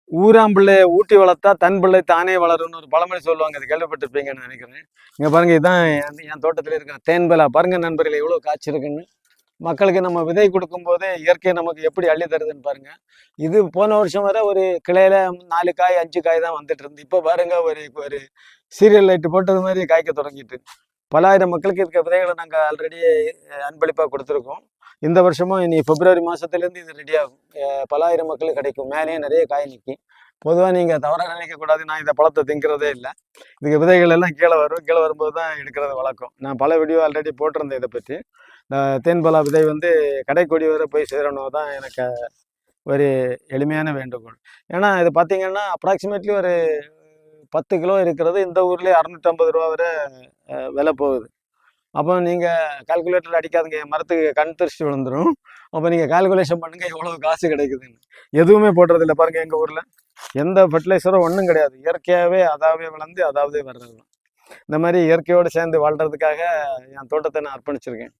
ஊராம்பிள்ளையை ஊட்டி வளர்த்தா தன் பிள்ளை தானே வளரும்னு ஒரு பழமொழி சொல்லுவாங்க. அது கேள்விப்பட்டிருப்பீங்கன்னு நினைக்கிறேன். இங்கே பாருங்க, இதுதான் என் தோட்டத்தில் இருக்கிற தேன்பலா. பாருங்க நண்பர்களே, எவ்வளோ காய்ச்சி இருக்குன்னு. மக்களுக்கு நம்ம விதை கொடுக்கும் போதே இயற்கை நமக்கு எப்படி அள்ளி தருதுன்னு பாருங்க. இது போன வருஷம் வரை ஒரு கிளையில 4 காய் 5 காய் தான் வந்துட்டு இருந்து, இப்போ பாருங்க ஒரு ஒரு சீரியல் லைட்டு போட்டது மாதிரி காய்க்க தொடங்கிட்டு. பல ஆயிரம் மக்களுக்கு இருக்க விதைகளை நாங்கள் ஆல்ரெடி அன்பளிப்பாக கொடுத்துருக்கோம். இந்த வருஷமும் இனி பிப்ரவரி மாதத்துலேருந்து இது ரெடி ஆகும். பல ஆயிரம் மக்களுக்கு கிடைக்கும். மேலேயும் நிறைய காய் நிற்கும். பொதுவாக நீங்கள் தவறாக நினைக்கக்கூடாது, நான் இந்த பழத்தை திங்கிறதே இல்லை. இதுக்கு விதைகள் எல்லாம் கீழே வரும். கீழே வரும்போது தான் எடுக்கிறது வழக்கம். நான் பல வீடியோ ஆல்ரெடி போட்டிருந்தேன் இதை பற்றி. இந்த தேன்பலா விதை வந்து கடைக்கோடி வரை போய் சேரணும் தான் எனக்கு ஒரு எளிமையான வேண்டுகோள். ஏன்னா இது பார்த்தீங்கன்னா அப்ராக்சிமேட்லி ஒரு 10 கிலோ இருக்கிறது இந்த ஊர்லேயே 650 ரூபா வரை விலை போகுது. அப்போ நீங்கள் கால்குலேட்டர் அடிக்காதுங்க, என் மரத்துக்கு கண் திருஷ்டி விழுந்துடும். அப்போ நீங்கள் கால்குலேஷன் பண்ணுங்கள் எவ்வளோ காசு கிடைக்குதுன்னு. எதுவுமே போடுறதில்ல பாருங்கள். எங்கள் ஊரில் எந்த ஃபர்டிலைசரும் ஒன்றும் கிடையாது. இயற்கையாகவே அதாவே வளர்ந்து அதாவதே வர்றது தான். இந்த மாதிரி இயற்கையோடு சேர்ந்து வாழ்கிறதுக்காக என் தோட்டத்தை நான் அர்ப்பணிச்சிருக்கேன்.